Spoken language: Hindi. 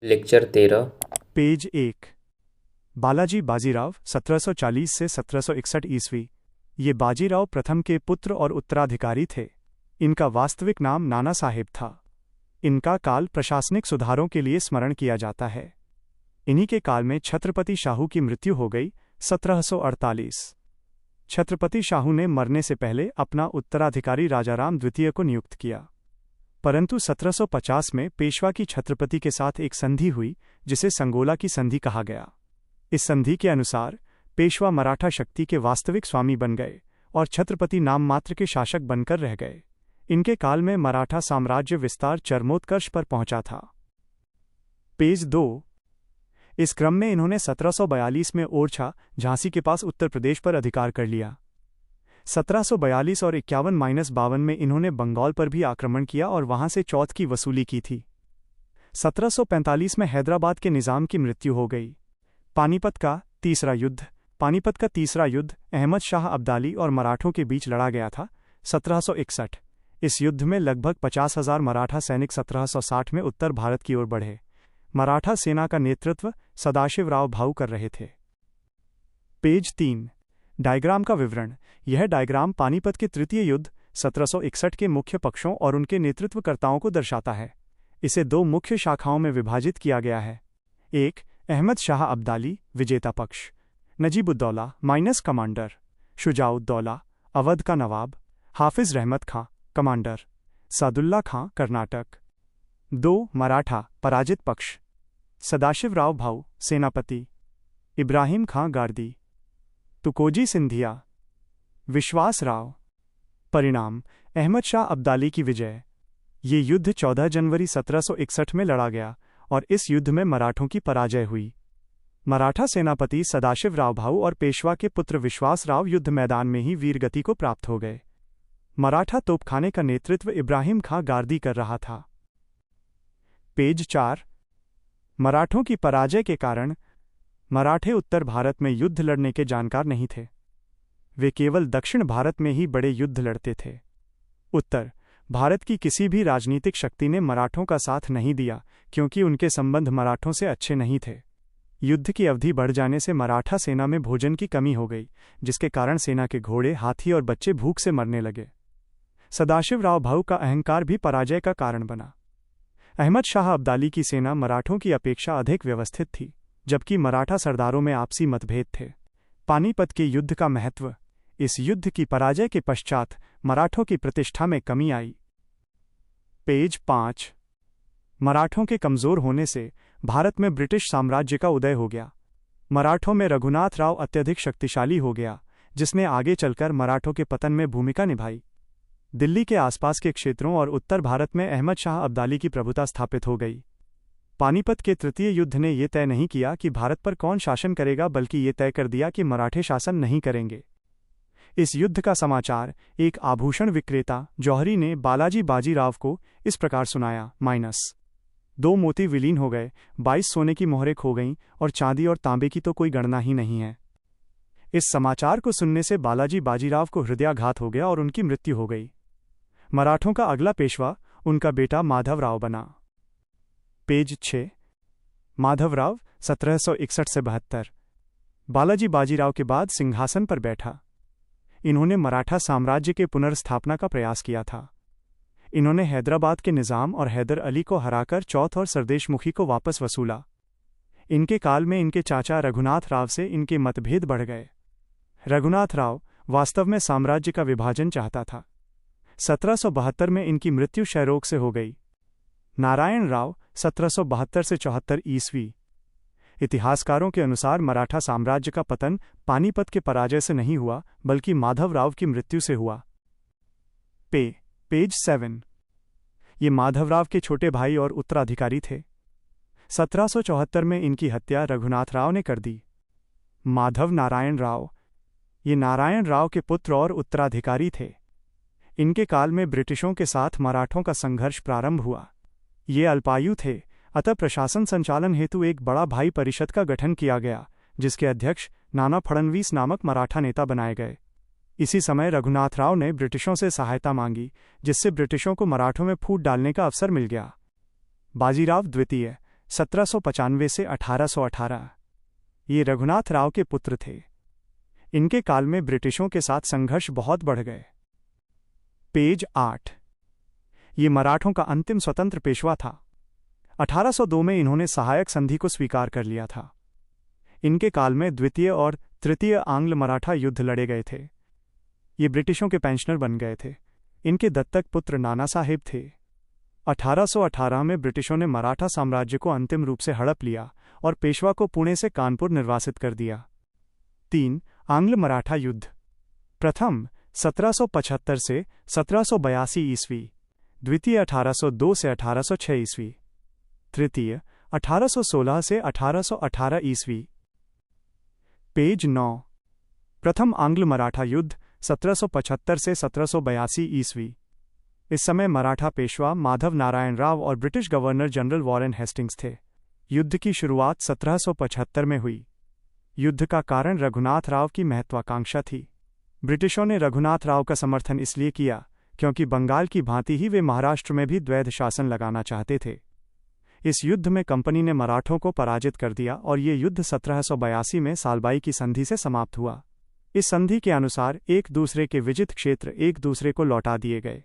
लेक्चर 13। पेज 1। बालाजी बाजीराव 1740 से 1761 ईस्वी। ये बाजीराव प्रथम के पुत्र और उत्तराधिकारी थे। इनका वास्तविक नाम नाना साहेब था। इनका काल प्रशासनिक सुधारों के लिए स्मरण किया जाता है। इन्हीं के काल में छत्रपति शाहू की मृत्यु हो गई 1748। छत्रपति शाहू ने मरने से पहले अपना उत्तराधिकारी राजाराम द्वितीय को नियुक्त किया, परंतु 1750 में पेशवा की छत्रपति के साथ एक संधि हुई जिसे संगोला की संधि कहा गया। इस संधि के अनुसार पेशवा मराठा शक्ति के वास्तविक स्वामी बन गए और छत्रपति नाम मात्र के शासक बनकर रह गए। इनके काल में मराठा साम्राज्य विस्तार चरमोत्कर्ष पर पहुंचा था। पेज 2। इस क्रम में इन्होंने 1742 में ओरछा, झांसी के पास उत्तर प्रदेश पर अधिकार कर लिया। 1742 और 51-52 में इन्होंने बंगाल पर भी आक्रमण किया और वहां से चौथ की वसूली की थी। 1745 में हैदराबाद के निजाम की मृत्यु हो गई। पानीपत का तीसरा युद्ध अहमद शाह अब्दाली और मराठों के बीच लड़ा गया था 1761। इस युद्ध में लगभग 50,000 मराठा सैनिक 1760 में उत्तर भारत की ओर बढ़े। मराठा सेना का नेतृत्व सदाशिवराव भाऊ कर रहे थे। पेज 3। डायग्राम का विवरण। यह डायग्राम पानीपत के तृतीय युद्ध 1761 के मुख्य पक्षों और उनके नेतृत्वकर्ताओं को दर्शाता है। इसे दो मुख्य शाखाओं में विभाजित किया गया है। एक, अहमद शाह अब्दाली विजेता पक्ष, नजीबुद्दौला माइनस कमांडर, शुजाउद्दौला अवध का नवाब, हाफिज रहमत खां कमांडर, सादुल्ला खां कर्नाटक। 2, मराठा पराजित पक्ष, सदाशिवराव भाऊ सेनापति, इब्राहिम खां गार्दी, तुकोजी सिंधिया, विश्वास राव। परिणाम, अहमद शाह अब्दाली की विजय। ये युद्ध 14 जनवरी 1761 में लड़ा गया और इस युद्ध में मराठों की पराजय हुई। मराठा सेनापति सदाशिवराव भाऊ और पेशवा के पुत्र विश्वास राव युद्ध मैदान में ही वीरगति को प्राप्त हो गए। मराठा तोपखाने का नेतृत्व इब्राहिम खां गार्दी कर रहा था। पेज 4। मराठों की पराजय के कारण मराठे उत्तर भारत में युद्ध लड़ने के जानकार नहीं थे। वे केवल दक्षिण भारत में ही बड़े युद्ध लड़ते थे। उत्तर भारत की किसी भी राजनीतिक शक्ति ने मराठों का साथ नहीं दिया क्योंकि उनके संबंध मराठों से अच्छे नहीं थे। युद्ध की अवधि बढ़ जाने से मराठा सेना में भोजन की कमी हो गई, जिसके कारण सेना के घोड़े, हाथी और बच्चे भूख से मरने लगे। सदाशिवराव भाऊ का अहंकार भी पराजय का कारण बना। अहमद शाह अब्दाली की सेना मराठों की अपेक्षा अधिक व्यवस्थित थी, जबकि मराठा सरदारों में आपसी मतभेद थे। पानीपत के युद्ध का महत्व। इस युद्ध की पराजय के पश्चात मराठों की प्रतिष्ठा में कमी आई। पेज 5। मराठों के कमजोर होने से भारत में ब्रिटिश साम्राज्य का उदय हो गया। मराठों में रघुनाथ राव अत्यधिक शक्तिशाली हो गया, जिसने आगे चलकर मराठों के पतन में भूमिका निभाई। दिल्ली के आसपास के क्षेत्रों और उत्तर भारत में अहमद शाह अब्दाली की प्रभुता स्थापित हो गई। पानीपत के तृतीय युद्ध ने यह तय नहीं किया कि भारत पर कौन शासन करेगा, बल्कि ये तय कर दिया कि मराठे शासन नहीं करेंगे। इस युद्ध का समाचार एक आभूषण विक्रेता जौहरी ने बालाजी बाजीराव को इस प्रकार सुनाया। -2 मोती विलीन हो गए, 22 सोने की मोहरें खो गईं और चांदी और तांबे की तो कोई गणना ही नहीं है। इस समाचार को सुनने से बालाजी बाजीराव को हृदयाघात हो गया और उनकी मृत्यु हो गई। मराठों का अगला पेशवा उनका बेटा माधवराव बना। पेज 6। माधवराव 1761 से 72। बालाजी बाजीराव के बाद सिंहासन पर बैठा। इन्होंने मराठा साम्राज्य के पुनर्स्थापना का प्रयास किया था। इन्होंने हैदराबाद के निजाम और हैदर अली को हराकर चौथ और सरदेशमुखी को वापस वसूला। इनके काल में इनके चाचा रघुनाथ राव से इनके मतभेद बढ़ गए। रघुनाथ राव वास्तव में साम्राज्य का विभाजन चाहता था। 1772 में इनकी मृत्यु क्षयरोग से हो गई। नारायण राव 1772 से 74 ईस्वी। इतिहासकारों के अनुसार मराठा साम्राज्य का पतन पानीपत के पराजय से नहीं हुआ, बल्कि माधवराव की मृत्यु से हुआ। पेज 7। ये माधवराव के छोटे भाई और उत्तराधिकारी थे। 1774 में इनकी हत्या रघुनाथ राव ने कर दी। माधव नारायण राव, ये नारायण राव के पुत्र और उत्तराधिकारी थे। इनके काल में ब्रिटिशों के साथ मराठों का संघर्ष प्रारंभ हुआ। ये अल्पायु थे, अतः प्रशासन संचालन हेतु एक बड़ा भाई परिषद का गठन किया गया, जिसके अध्यक्ष नाना फड़नवीस नामक मराठा नेता बनाए गए। इसी समय रघुनाथ राव ने ब्रिटिशों से सहायता मांगी, जिससे ब्रिटिशों को मराठों में फूट डालने का अवसर मिल गया। बाजीराव द्वितीय 1795 से 1818। ये रघुनाथ राव के पुत्र थे। इनके काल में ब्रिटिशों के साथ संघर्ष बहुत बढ़ गए। पेज 8। ये मराठों का अंतिम स्वतंत्र पेशवा था। 1802 में इन्होंने सहायक संधि को स्वीकार कर लिया था। इनके काल में द्वितीय और तृतीय आंग्ल मराठा युद्ध लड़े गए थे। ये ब्रिटिशों के पेंशनर बन गए थे। इनके दत्तक पुत्र नाना साहेब थे। 1818 में ब्रिटिशों ने मराठा साम्राज्य को अंतिम रूप से हड़प लिया और पेशवा को पुणे से कानपुर निर्वासित कर दिया। 3. आंग्ल मराठा युद्ध। प्रथम 1775 से 1782 ईस्वी। द्वितीय 1802 से 1806 ईस्वी। तृतीय 1816 से 1818 ईस्वी। पेज 9। प्रथम आंग्ल मराठा युद्ध 1775 से 1782 ईस्वी। इस समय मराठा पेशवा माधव नारायण राव और British governor general Warren Hastings थे। युद्ध की शुरुआत 1775 में हुई। युद्ध का कारण रघुनाथ राव की महत्वाकांक्षा थी। ब्रिटिशों ने रघुनाथ राव का समर्थन इसलिए किया क्योंकि बंगाल की भांति ही वे महाराष्ट्र में भी द्वैध शासन लगाना चाहते थे। इस युद्ध में कंपनी ने मराठों को पराजित कर दिया और ये युद्ध 1782 में सालबाई की संधि से समाप्त हुआ। इस संधि के अनुसार एक दूसरे के विजित क्षेत्र एक दूसरे को लौटा दिए गए।